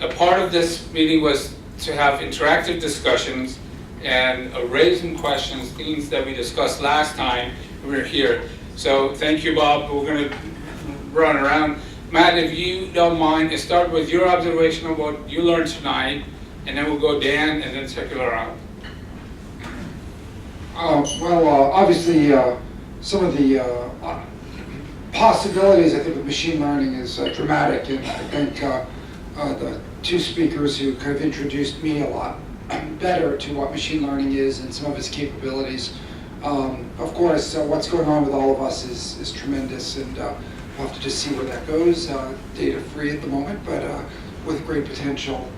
a part of this meeting was to have interactive discussions and raise some questions, things that we discussed last time we were here. So thank you, Bob. We're going to run around. Matt, if you don't mind, start with your observation of what you learned tonight, and then we'll go Dan, and then circle around. Obviously, some of the possibilities, I think, with machine learning is dramatic, and I think the two speakers who kind of introduced me a lot better to what machine learning is and some of its capabilities. Of course, what's going on with all of us is tremendous, and we'll have to just see where that goes. Data free at the moment, but with great potential.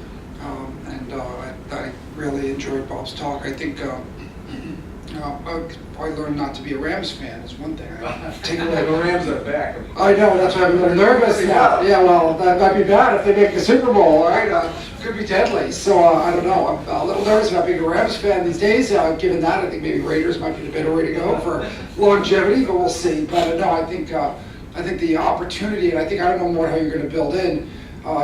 I really enjoyed Bob's talk. I think I'll probably learn not to be a Rams fan is one thing. Take away. The Rams are back. I know, that's why I'm a little nervous now. Yeah, well, that might be bad if they make the Super Bowl, all right? Could be deadly. So I don't know. I'm a little nervous about being a Rams fan these days. Given that, I think maybe Raiders might be the better way to go for longevity, but we'll see. But no, I think the opportunity, and I don't know more how you're going to build in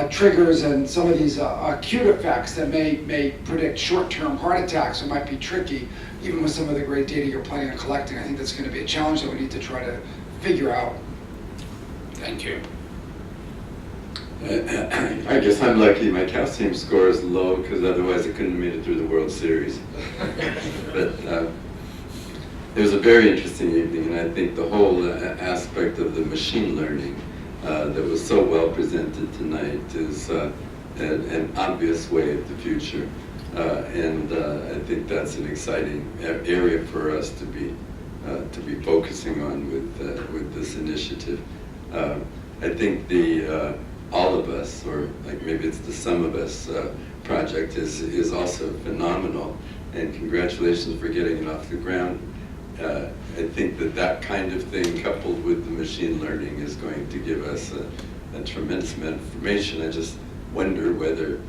triggers and some of these acute effects that may predict short-term heart attacks. It might be tricky, even with some of the great data you're planning on collecting. I think that's going to be a challenge that we need to try to figure out. Thank you. I guess I'm lucky my calcium score is low, because otherwise I couldn't have made it through the World Series. But it was a very interesting evening, and I think the whole aspect of the machine learning that was so well presented tonight is an obvious way of the future. And I think that's an exciting area for us to be focusing on with this initiative. I think the all of us, or like maybe it's the sum of us project is also phenomenal, and congratulations for getting it off the ground. I think that kind of thing, coupled with the machine learning, is going to give us a tremendous amount of information. I just wonder whether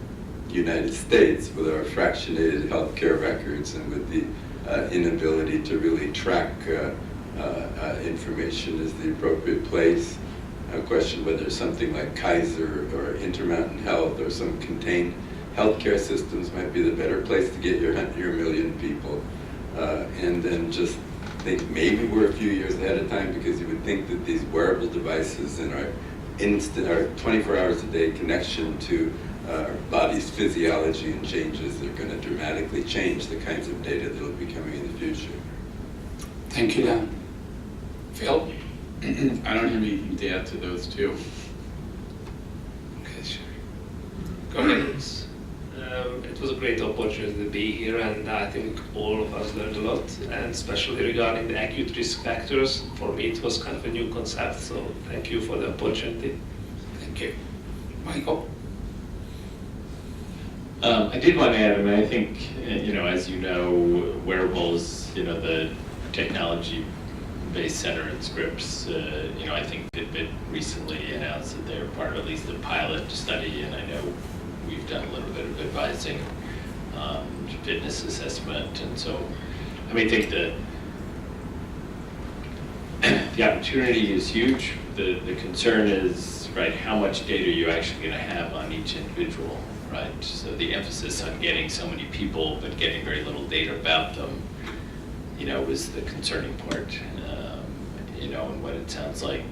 the United States, with our fractionated healthcare records and with the inability to really track information, is the appropriate place. I question whether something like Kaiser or Intermountain Health or some contained healthcare systems might be the better place to get your million people. And then just think maybe we're a few years ahead of time, because you would think that these wearable devices and our 24 hours a day connection to our body's physiology and changes are going to dramatically change the kinds of data that will be coming in the future. Thank you, Dan. Phil? I don't have anything to add to those two. Okay, sure. Go ahead. It was a great opportunity to be here, and I think all of us learned a lot, and especially regarding the acute risk factors. For me, it was kind of a new concept, so thank you for the opportunity. Thank you. Michael? I did want to add, I think, as you know, wearables, the technology-based center in Scripps, I think Fitbit recently announced that they're part of at least the pilot study, and I know we've done a little bit of advising fitness assessment, and so I think the opportunity is huge. The concern is, right, how much data are you actually going to have on each individual, right? So the emphasis on getting so many people but getting very little data about them, was the concerning part. And what it sounds like,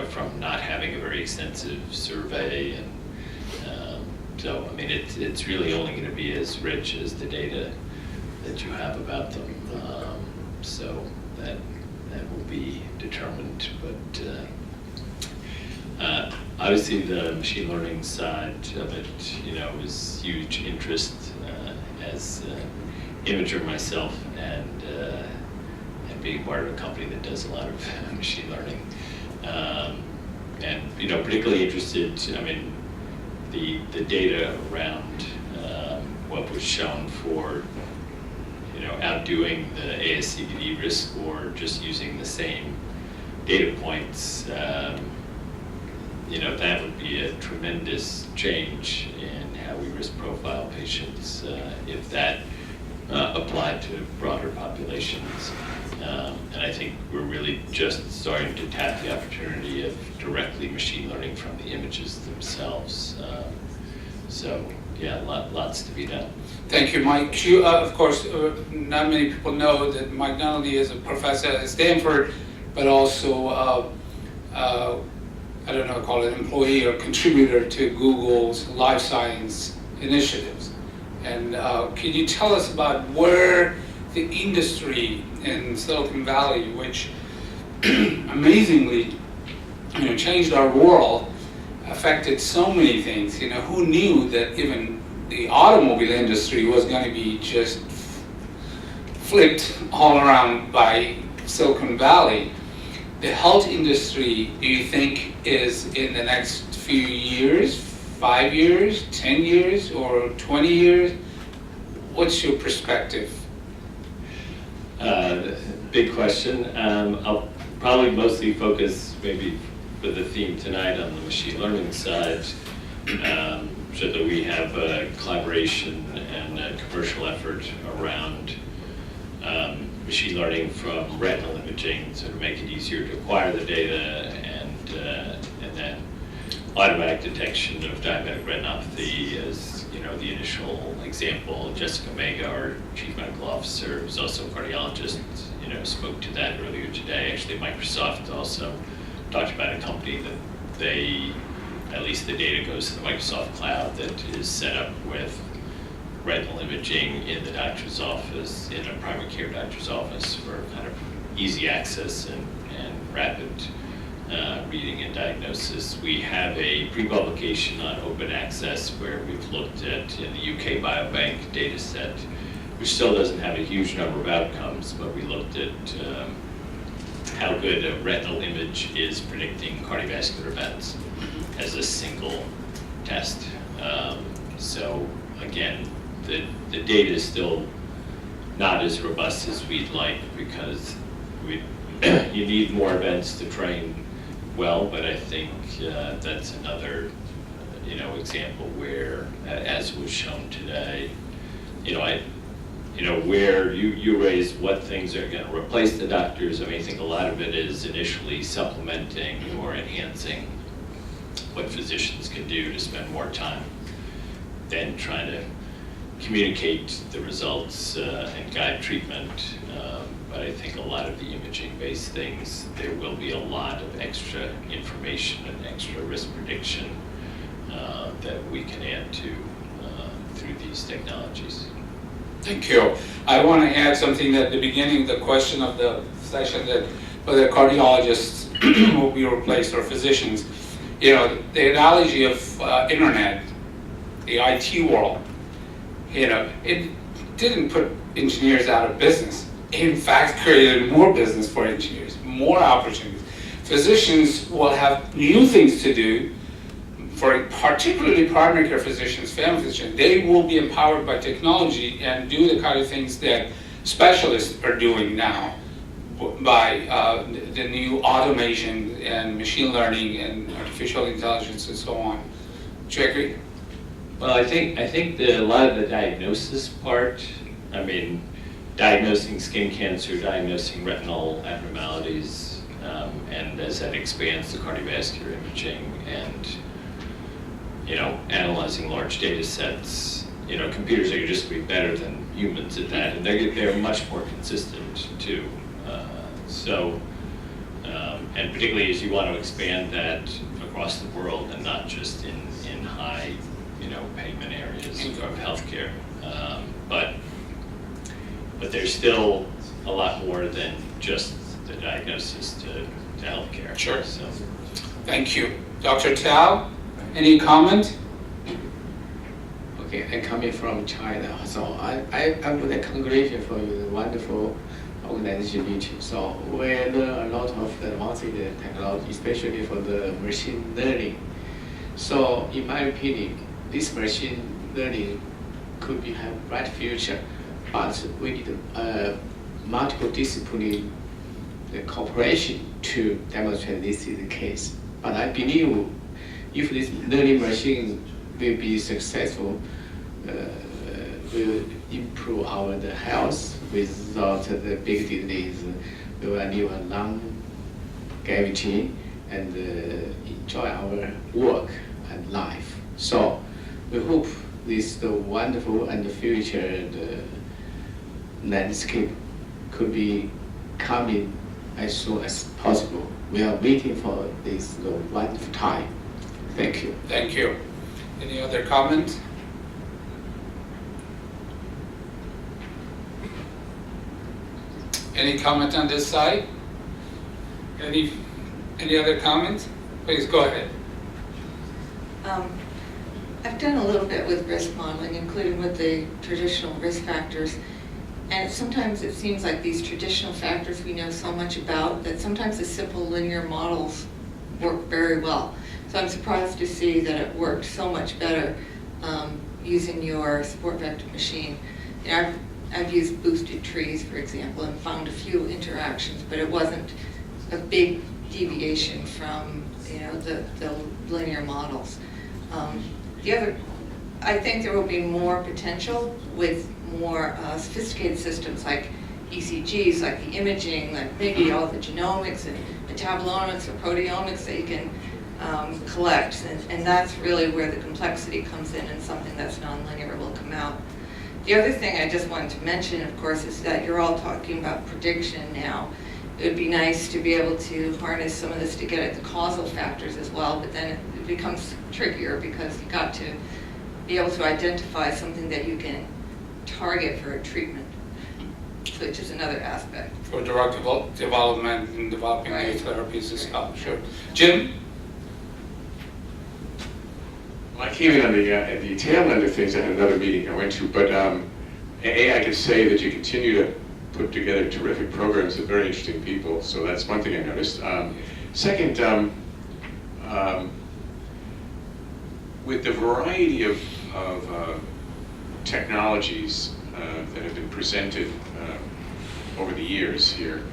from not having a very extensive survey, and so it's really only going to be as rich as the data that you have about them. So that will be determined, but obviously the machine learning side of it, is huge interest as imager myself, and being part of a company that does a lot of machine learning, and particularly interested. The data around what was shown for outdoing the ASCVD risk score, just using the same data points. That would be a tremendous change in how we risk profile patients if that applied to broader populations. And I think we're really just starting to tap the opportunity of directly machine learning from the images themselves. So yeah, lots to be done. Thank you, Mike. You, of course, not many people know that Mike not only is a professor at Stanford, but also, I don't know, call it employee or contributor to Google's life science initiatives. And can you tell us about where the industry in Silicon Valley, which amazingly, changed our world, affected so many things. Who knew that even the automobile industry was going to be just flipped all around by Silicon Valley? The health industry, do you think, is in the next few years, 5 years, 10 years, or 20 years? What's your perspective? Big question. I'll probably mostly focus maybe for the theme tonight on the machine learning side, so that we have a collaboration and a commercial effort around machine learning from retinal imaging, so to make it easier to acquire the data, and then automatic detection of diabetic retinopathy as the initial example. Jessica Mega, our chief medical officer, who's also a cardiologist, spoke to that earlier today. Actually, Microsoft also talked about a company that they, at least the data goes to the Microsoft cloud, that is set up with retinal imaging in the doctor's office, in a primary care doctor's office, for kind of easy access and rapid reading and diagnosis. We have a pre-publication on open access where we've looked at, in the UK Biobank data set, which still doesn't have a huge number of outcomes, but we looked at how good a retinal image is predicting cardiovascular events as a single test. So again, the data is still not as robust as we'd like, because you need more events to train well, but I think that's another example where, as was shown today, where you raised what things are going to replace the doctors. I think a lot of it is initially supplementing or enhancing what physicians can do to spend more time, then trying to communicate the results and guide treatment. But I think a lot of the imaging-based things, there will be a lot of extra information and extra risk prediction that we can add to through these technologies. Thank you. I want to add something at the beginning of the question of the session, that whether cardiologists will be replaced or physicians. The analogy of internet, the IT world, it didn't put engineers out of business. In fact, created more business for engineers, more opportunities. Physicians will have new things to do. For particularly primary care physicians, family physicians, they will be empowered by technology and do the kind of things that specialists are doing now by the new automation and machine learning and artificial intelligence and so on. Do you agree? Well, I think a lot of the diagnosis part, diagnosing skin cancer, diagnosing retinal abnormalities, and as that expands to cardiovascular imaging and analyzing large data sets, computers are just be better than humans at that, and they're much more consistent too. And particularly as you want to expand that across the world and not just in high, payment areas of healthcare. But there's still a lot more than just the diagnosis to healthcare. Sure. So. Thank you. Dr. Tao, any comment? Okay, I'm coming from China, so I would congratulate for you, wonderful organization meeting. So we learn a lot of the advanced technology, especially for the machine learning. So in my opinion, this machine learning could be have bright future, but we need multiple discipline cooperation to demonstrate this is the case. But I believe if this learning machine will be successful, will improve our the health without the big disease. We will live a longevity and enjoy our work and life. So we hope this the wonderful and the future landscape could be coming as soon as possible. We are waiting for this wonderful time. Thank you. Thank you. Any other comments? Any comment on this side? Any other comments? Please go ahead. I've done a little bit with risk modeling, including with the traditional risk factors. And sometimes it seems like these traditional factors we know so much about that sometimes the simple linear models work very well. So I'm surprised to see that it worked so much better using your support vector machine. You know, I've used boosted trees, for example, and found a few interactions, but it wasn't a big deviation from, you know, the linear models. I think there will be more potential with more sophisticated systems like ECGs, like the imaging, like maybe all the genomics and metabolomics or proteomics that you can collect. And that's really where the complexity comes in, and something that's nonlinear will come out. The other thing I just wanted to mention, of course, is that you're all talking about prediction now. It would be nice to be able to harness some of this to get at the causal factors as well, but then it becomes trickier because you've got to be able to identify something that you can target for a treatment, which is another aspect. For drug development and developing new Right. therapies as well, sure. Jim? Well, I came in on at the tail end of things at another meeting I went to, but I can say that you continue to put together terrific programs with very interesting people, so that's one thing I noticed. Second, with the variety of technologies that have been presented over the years here,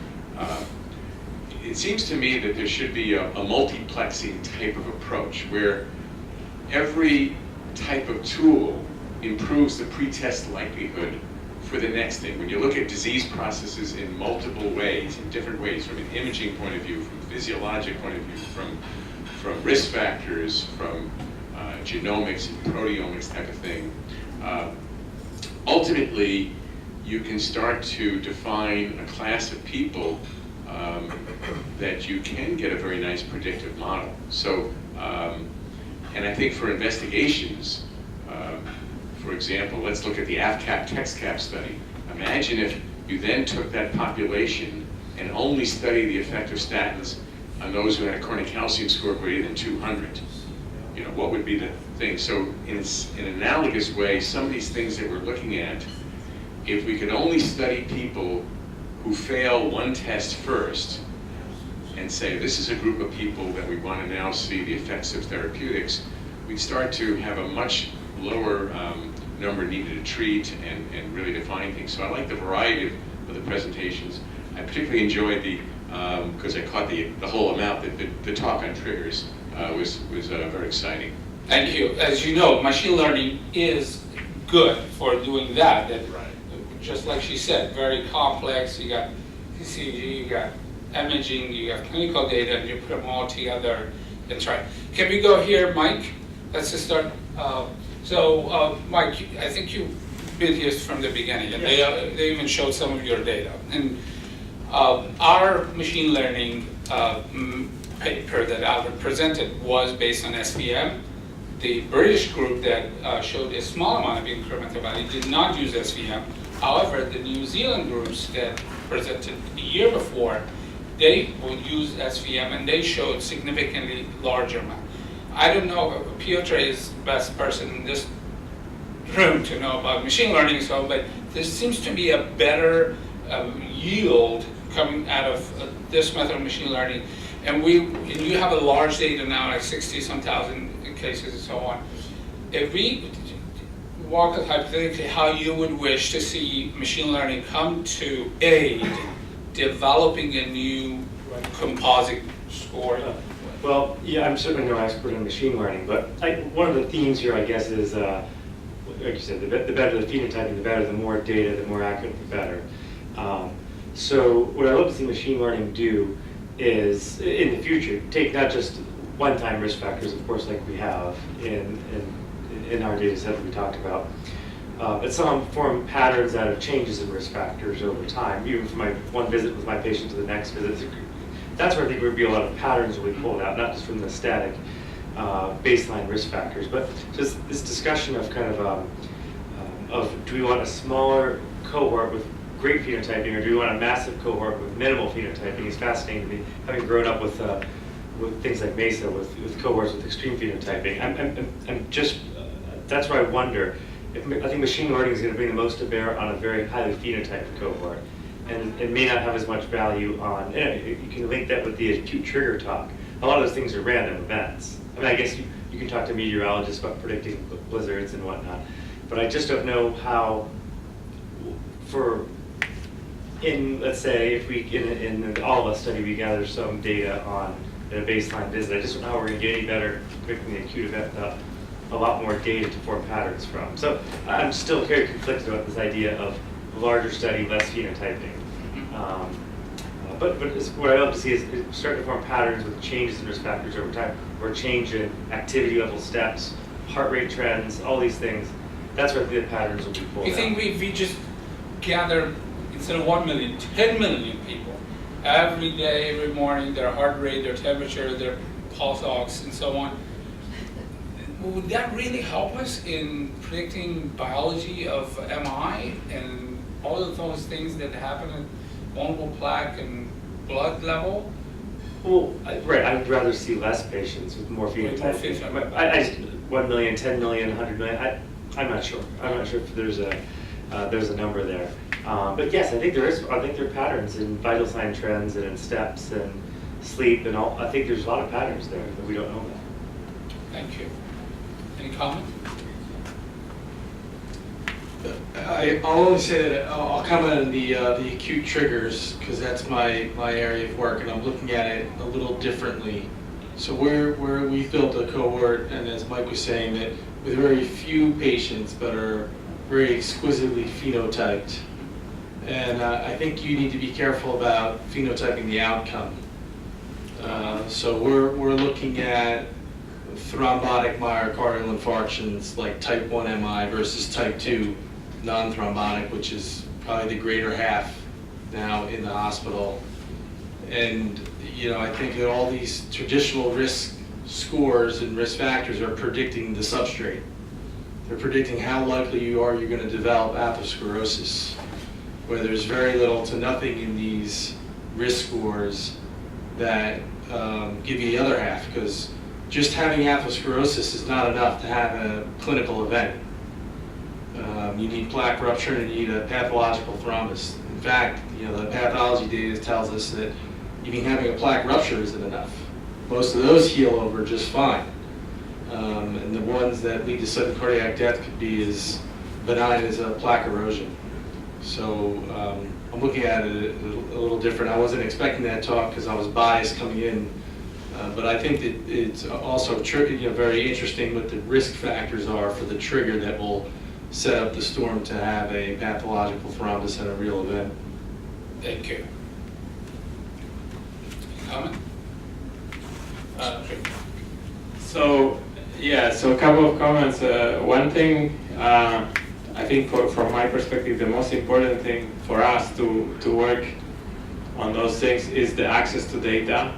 it seems to me that there should be a multiplexing type of approach where every type of tool improves the pretest likelihood for the next thing. When you look at disease processes in multiple ways, in different ways, from an imaging point of view, from a physiologic point of view, from risk factors, from genomics and proteomics type of thing, ultimately you can start to define a class of people that you can get a very nice predictive model. So, and I think for investigations, for example, let's look at the AFCAP TextCap study. Imagine if you then took that population and only studied the effect of statins on those who had a coronary calcium score greater than 200. You know, what would be the thing? So in an analogous way, some of these things that we're looking at, if we could only study people who fail one test first and say, this is a group of people that we want to now see the effects of therapeutics, we'd start to have a much lower number needed to treat and really define things. So I like the variety of the presentations. I particularly enjoyed the, because I caught the whole amount, the talk on triggers was very exciting. Thank you. As you know, machine learning is good for doing that. Right. Just like she said, very complex. You got ECG, you got imaging, you got clinical data, and you put them all together and try. Can we go here, Mike? Let's just start. Mike, I think you've been here from the beginning, and they even showed some of your data. And our machine learning paper that Albert presented was based on SVM. The British group that showed a small amount of incremental value did not use SVM. However, the New Zealand groups that presented a year before, they would use SVM, and they showed significantly larger amount. I don't know, Piotr is the best person in this room to know about machine learning, but there seems to be a better yield coming out of this method of machine learning. And you have a large data now, like 60-some thousand cases and so on. If we walk us hypothetically how you would wish to see machine learning come to aid developing a new composite score. Well, yeah, I'm certainly no expert in machine learning, but one of the themes here, I guess, is like you said, the better the phenotyping, the better, the more data, the more accurate, the better. So what I'd love to see machine learning do is, in the future, take not just one-time risk factors, of course, like we have in our data set that we talked about, but some form patterns out of changes in risk factors over time, even from my one visit with my patient to the next visit. That's where I think there would be a lot of patterns that we pulled out, not just from the static baseline risk factors, but just this discussion of kind of do we want a smaller cohort with great phenotyping, or do we want a massive cohort with minimal phenotyping? It's fascinating to me, having grown up with things like MESA, with cohorts with extreme phenotyping. I'm just, that's where I wonder, I think machine learning is going to bring the most to bear on a very highly phenotyped cohort, and it may not have as much value on, you can link that with the acute trigger talk. A lot of those things are random events. I mean, I guess you can talk to meteorologists about predicting blizzards and whatnot, but I just don't know how, let's say, if we, in all of us study, we gather some data on a baseline visit, I just don't know how we're going to get any better predicting the acute event without a lot more data to form patterns from. So I'm still very conflicted about this idea of larger study, less phenotyping. But what I love to see is starting to form patterns with changes in risk factors over time, or change in activity level steps, heart rate trends, all these things. That's where the patterns will be pulled out. You think we just gather, instead of 1 million, 10 million people, every day, every morning, their heart rate, their temperature, their pulse ox, and so on, would that really help us in predicting biology of MI and all of those things that happen at vulnerable plaque and blood level? Well, right, I would rather see less patients with more phenotyping. I just, 1 million, 10 million, 100 million, I'm not sure. I'm not sure if there's a number there. But yes, I think there is. I think there are patterns in vital sign trends and in steps and sleep and all. I think there's a lot of patterns there that we don't know about. Thank you. Any comment? I'll only say that I'll comment on the acute triggers, because that's my area of work, and I'm looking at it a little differently. So where we built a cohort, and as Mike was saying, that with very few patients but are very exquisitely phenotyped, and I think you need to be careful about phenotyping the outcome. So we're looking at thrombotic myocardial infarctions like type 1 MI versus type 2 non-thrombotic, which is probably the greater half now in the hospital. And I think that all these traditional risk scores and risk factors are predicting the substrate. They're predicting how likely you're going to develop atherosclerosis, where there's very little to nothing in these risk scores that give you the other half, because just having atherosclerosis is not enough to have a clinical event. You need plaque rupture and you need a pathological thrombus. In fact, the pathology data tells us that even having a plaque rupture isn't enough. Most of those heal over just fine. And the ones that lead to sudden cardiac death could be as benign as a plaque erosion. So I'm looking at it a little different. I wasn't expecting that talk because I was biased coming in. But I think that it's also very interesting what the risk factors are for the trigger that will set up the storm to have a pathological thrombus and a real event. Thank you. Comment? So a couple of comments. One thing, I think from my perspective, the most important thing for us to work on those things is the access to data.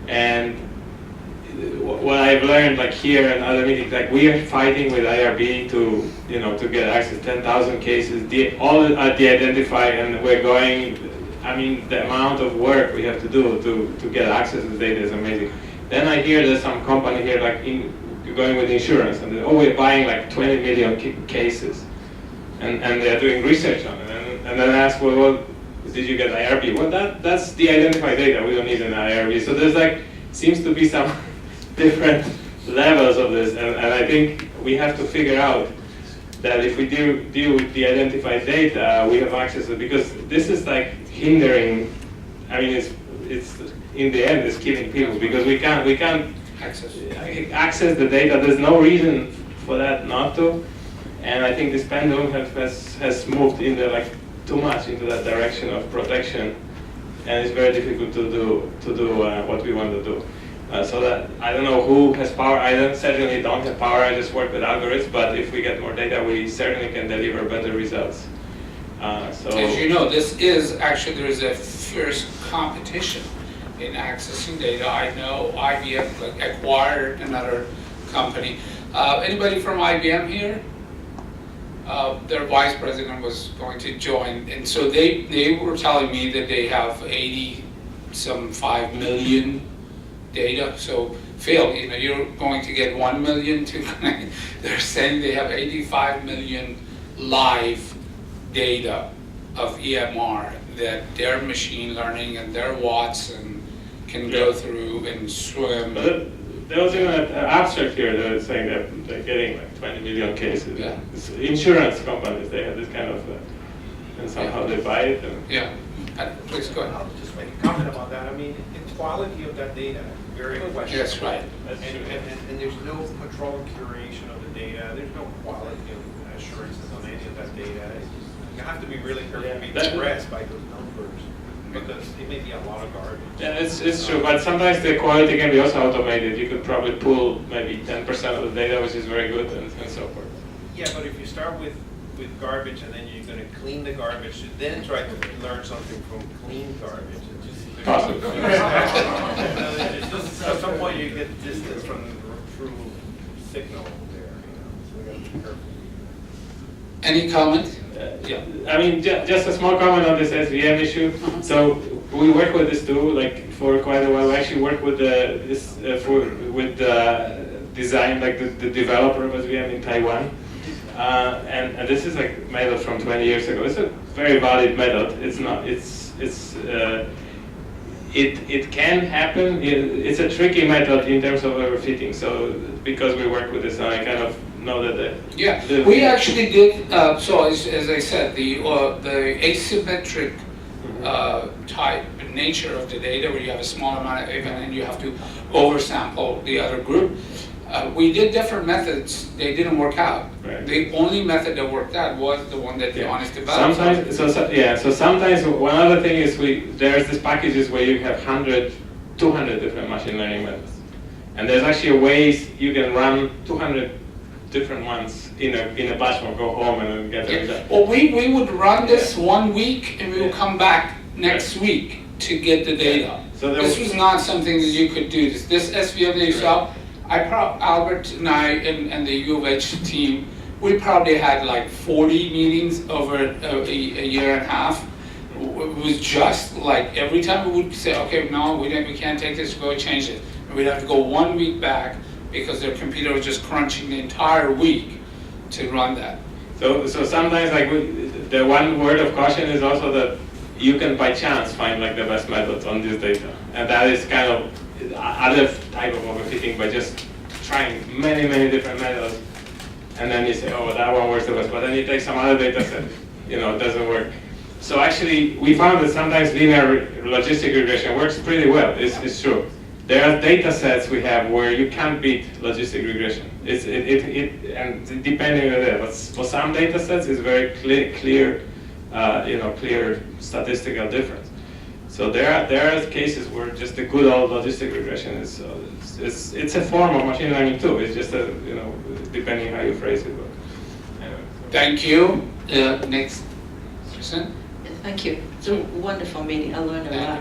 And what I've learned, like here and other meetings, like we are fighting with IRB to get access to 10,000 cases, all are de-identified, and we're going. I mean, the amount of work we have to do to get access to the data is amazing. Then I hear there's some company here going with insurance, and they're, we're buying like 20 million cases, and they're doing research on it. And then I ask, well, did you get IRB? Well, that's the identified data. We don't need an IRB. So there's seems to be some different levels of this, and I think we have to figure out that if we deal with the identified data, we have access to it, because this is hindering. I mean, it's in the end it's killing people, because we can't access the data. There's no reason for that not to, And I think this pendulum has moved in the, like, too much into that direction of protection, and it's very difficult to do what we want to do. So that I don't know who has power. I certainly don't have power. I just work with algorithms. But if we get more data, we certainly can deliver better results. So as you know, this is actually, there is a fierce competition in accessing data. I know IBM acquired another company. Anybody from IBM here? Their vice president was going to join, and so they were telling me that they have 5 million data. So Phil, you know, you're going to get 1 million to connect. They're saying they have 85 million live data of EMR that their machine learning and their Watson can go through and swim. There was even an abstract here that was saying that they're getting like 20 million cases. Yeah. It's insurance companies, they have this kind of, and somehow they buy it. And Yeah, please go ahead. I'll just make a comment about that. I mean, the quality of that data is very questionable. That's right. And there's no control and curation of the data. There's no quality of assurances on any of that data. You have to be really careful being impressed by those numbers, because it may be a lot of garbage. yeah, it's true, but sometimes the quality can be also automated. You could probably pull maybe 10% of the data, which is very good, and so forth. Yeah, but if you start with garbage and then you're going to clean the garbage, then try to learn something from clean garbage. Possible. At some point you get distance from the true signal there. So we got to be careful. Any comment? Yeah, I mean, just a small comment on this SVM issue. So we work with this too, like for quite a while. We actually work with the design, like the developer of SVM in Taiwan, and this is like method from 20 years ago. It's a very valid method. It's not. It can happen. It's a tricky method in terms of overfitting. So because we work with this, I kind of know that we actually did. So as I said, the asymmetric type nature of the data, where you have a small amount of event and you have to oversample the other group. We did different methods. They didn't work out. Right. The only method that worked out was the one that Johannes developed. So sometimes one other thing is there's these packages where you have 100, 200 different machine learning methods, and there's actually ways you can run 200 different ones in a batch or go home and then get the result. Well, we would run this 1 week and we would come back next week to get the data. So this was not something that you could do. This SVM that you saw, Albert and I and the U of H team, we probably had like 40 meetings over a year and a half. It was just like every time we would say, okay, no, we can't take this, go change it. And we'd have to go 1 week back because their computer was just crunching the entire week to run that. So sometimes like the one word of caution is also that you can by chance find like the best methods on this data, and that is kind of other type of overfitting by just trying many different methods, and then you say, oh, that one works the best, but then you take some other data set, it doesn't work. So actually, we found that sometimes linear logistic regression works pretty well. It's true. There are data sets we have where you can't beat logistic regression. And depending on that, but for some data sets, it's very clear statistical difference. So there are cases where just the good old logistic regression is it's a form of machine learning too. It's just depending how you phrase it. But anyway. Thank you. Next person. Thank you. It's a wonderful meeting. I learned a lot.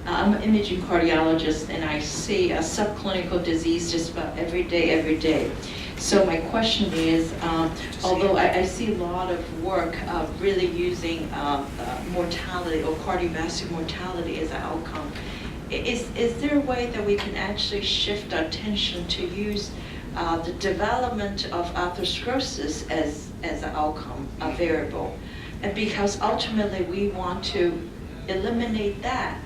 I'm an imaging cardiologist, and I see a subclinical disease just about every day. So my question is, although I see a lot of work really using mortality or cardiovascular mortality as an outcome, is there a way that we can actually shift our attention to use the development of atherosclerosis as an outcome, a variable? And because ultimately we want to eliminate that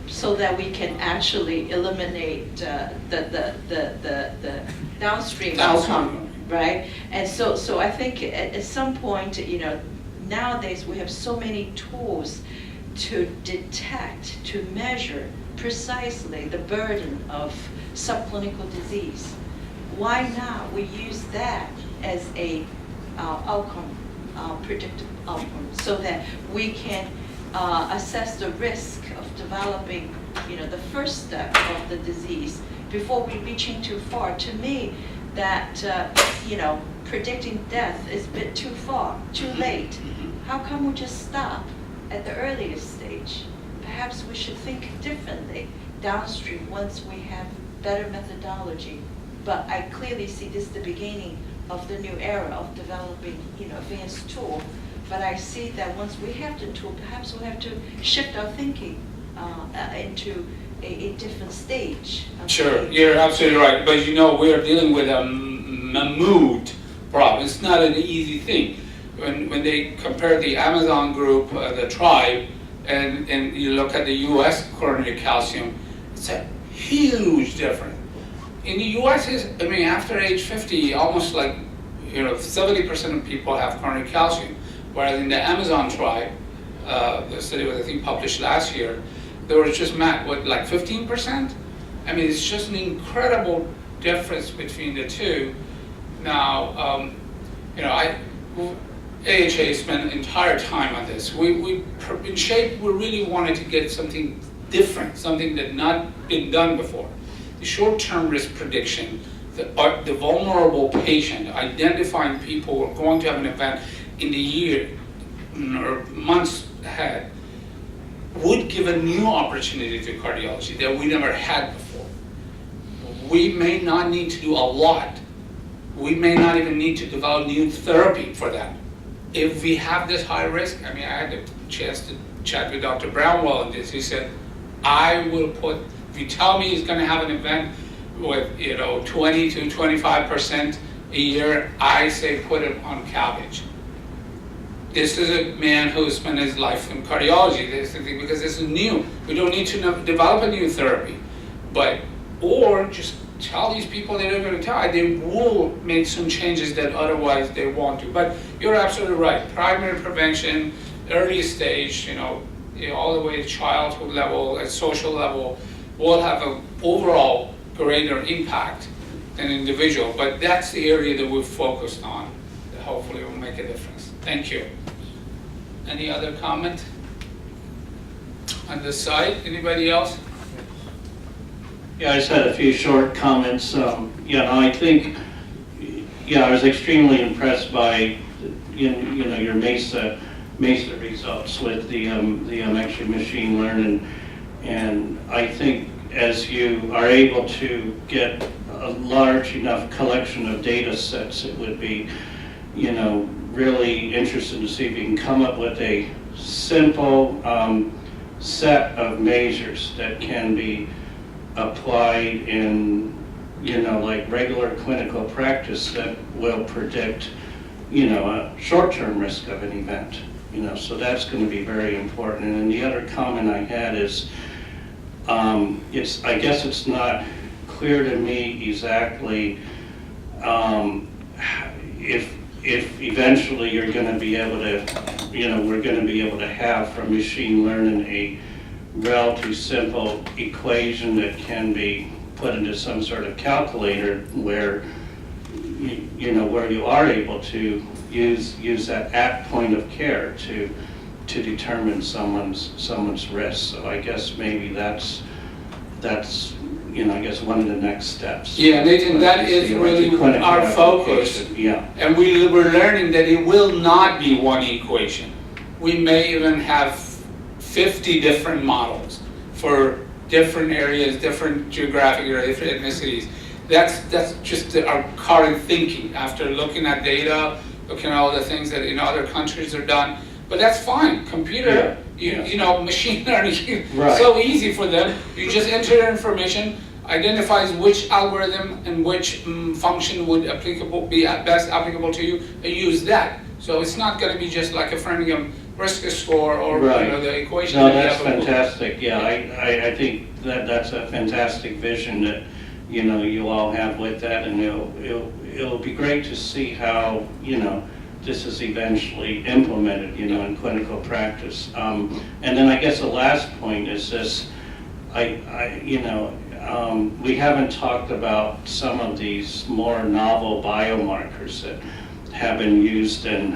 so that we can actually eliminate the downstream outcome, right? And so I think at some point, nowadays we have so many tools to detect, to measure precisely the burden of subclinical disease. Why not we use that as a outcome, predictive outcome, so that we can assess the risk of developing, the first step of the disease before we reaching too far. To me, that, predicting death is a bit too far, too late. How come we just stop at the earliest stage? Perhaps we should think differently downstream once we have better methodology. But I clearly see this the beginning of the new era of developing, advanced tool. But I see that once we have the tool, perhaps we'll have to shift our thinking into a different stage. Sure, you're absolutely right. But we're dealing with a mood problem. It's not an easy thing. When they compare the Amazon group, the tribe, and you look at the U.S. coronary calcium, it's a huge difference. In the U.S., after age 50, almost like 70% of people have coronary calcium, whereas in the Amazon tribe, the study was I think published last year, there was just like 15%. It's just an incredible difference between the two. Now, AHA spent an entire time on this. In SHAPE, we really wanted to get something different, something that not been done before. The short-term risk prediction, the vulnerable patient, identifying people who are going to have an event in the year or months ahead, would give a new opportunity to cardiology that we never had before. We may not need to do a lot. We may not even need to develop new therapy for that. If we have this high risk, I had the chance to chat with Dr. Brownwell on this. He said, I will put, if you tell me he's going to have an event with 20 to 25% a year, I say put him on CABG. This is a man who spent his life in cardiology, because this is new. We don't need to develop a new therapy, or just tell these people they're not going to die. They will make some changes that otherwise they won't do. But you're absolutely right. Primary prevention, early stage, all the way to childhood level, at social level, will have an overall greater impact than individual. But that's the area that we've focused on. That hopefully will make a difference. Thank you. Any other comment on this side? Anybody else? Yeah, I just had a few short comments. I think, I was extremely impressed by, your MESA results with the actually machine learning, and I think as you are able to get a large enough collection of data sets, it would be, really interesting to see if you can come up with a simple set of measures that can be applied in, like regular clinical practice that will predict, a short-term risk of an event. So that's going to be very important. And then the other comment I had is, I guess it's not clear to me exactly if eventually you're going to be able to, we're going to be able to have from machine learning a relatively simple equation that can be put into some sort of calculator where where you are able to use that at point of care to determine someone's risk. So I guess maybe that's I guess one of the next steps. Yeah, and that is really our focus. Yeah. And we're learning that it will not be one equation. We may even have 50 different models for different areas, different geographic areas, different ethnicities. That's just our current thinking after looking at data, looking at all the things that in other countries are done. But that's fine. Computer, machine learning, right. So easy for them. You just enter your information, identifies which algorithm and which function would be best applicable to you, and use that. So it's not going to be just like a Framingham risk score or right. The equation. No, that's fantastic. Yeah, I think that's a fantastic vision that you all have with that, and it'll be great to see how this is eventually implemented in clinical practice. And then I guess the last point is this: we haven't talked about some of these more novel biomarkers that have been used in,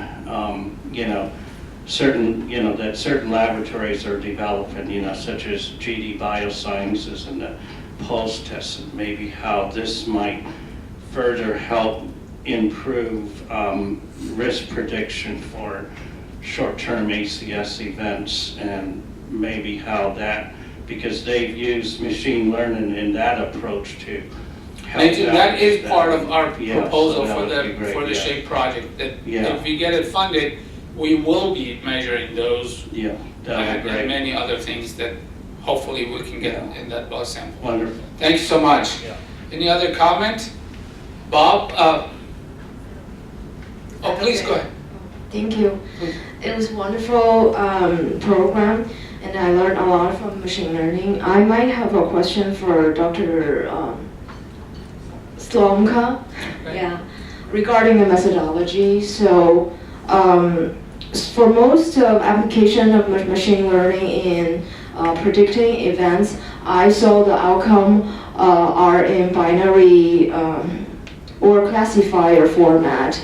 that certain laboratories are developing, such as GD Biosciences and the pulse test, and maybe how this might further help improve risk prediction for short-term ACS events, and maybe how that, because they've used machine learning in that approach to help And that is part of our Yeah, proposal so that for would be the, great, for the yeah. SHAPE project, that Yeah. if we get it funded, we will be measuring those Yeah, that would and be great. many other things that hopefully we can get Yeah. in that blood sample. Wonderful. Thanks so much. Any other comment? Bob? Oh, please go ahead. Thank you. It was a wonderful program, and I learned a lot from machine learning. I might have a question for Dr. Slomka, regarding the methodology. So, for most of application of machine learning in predicting events, I saw the outcome are in binary or classifier format.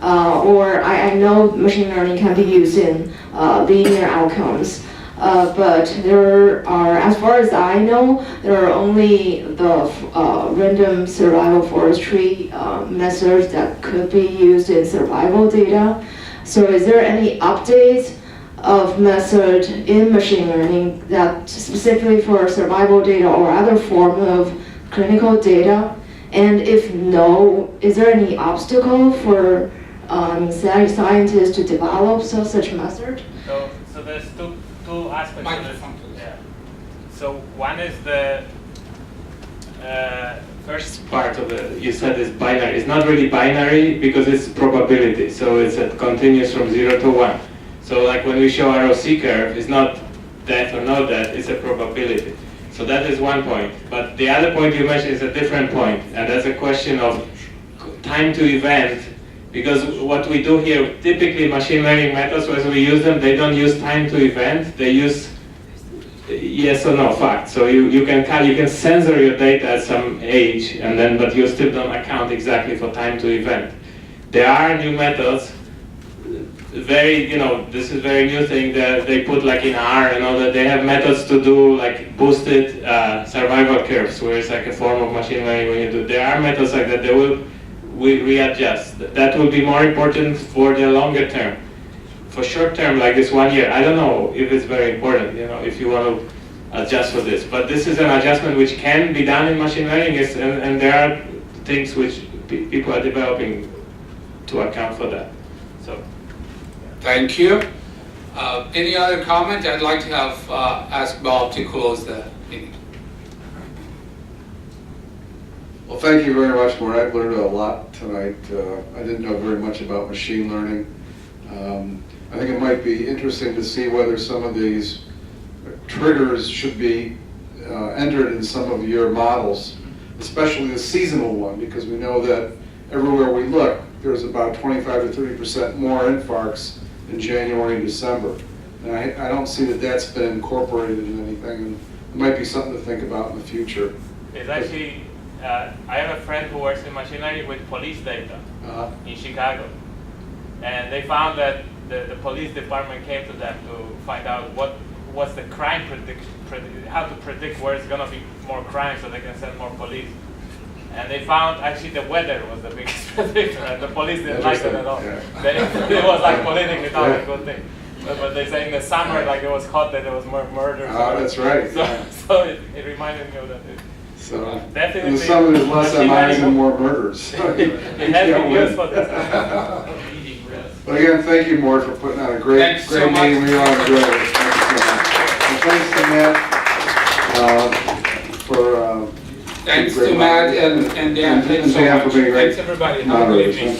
Or I know machine learning can be used in linear outcomes, but there are, as far as I know, there are only the random survival forestry methods that could be used in survival data. So is there any updates of method in machine learning that specifically for survival data or other form of clinical data? And if no, is there any obstacle for scientists to develop such method? So there's two aspects of this. Microphone, please. Yeah. So one is the First part of it, you said is binary. It's not really binary because it's probability. So it's a continuous from 0 to 1. So like when we show ROC curve, it's not death or no death, it's a probability. So that is one point. But the other point you mentioned is a different point, and that's a question of time to event. Because what we do here, typically machine learning methods, as we use them, they don't use time to event, they use yes or no fact. So you can censor your data at some age, and then but you still don't account exactly for time to event. There are new methods, this is very new thing that they put like in R and all that. They have methods to do like boosted survival curves, where it's like a form of machine learning when you do. There are methods like that. We readjust. That will be more important for the longer term. For short term, like this 1 year, I don't know if it's very important, if you want to adjust for this. But this is an adjustment which can be done in machine learning, and there are things which people are developing to account for that. So, Thank you. Any other comment? I'd like to have ask Bob to close the meeting. Well, thank you very much, Maury. I've learned a lot tonight. I didn't know very much about machine learning. I think it might be interesting to see whether some of these triggers should be entered in some of your models, especially the seasonal one, because we know that everywhere we look, there's about 25 to 30% more infarcts in January and December. And I don't see that that's been incorporated in anything, and it might be something to think about in the future. It's actually, I have a friend who works in machine learning with police data in Chicago. And they found that the police department came to them to find out what's the crime prediction, how to predict where it's going to be more crime so they can send more police. And they found actually the weather was the biggest predictor, and the police didn't like it at all. Yeah. It was like politically not a good thing. But they say in the summer, like it was hot, that there was more murders. Oh, that's right. So it reminded me of that. So definitely in the summer there's less MIs and more murders. It has been used for this. But again, thank you, Mort, for putting on a great so meeting. much. We all enjoyed it. Thank you so much. And thanks to Matt for Thanks to Matt and Dan. and Dan for being great Thanks everybody. Have a good moderators. evening.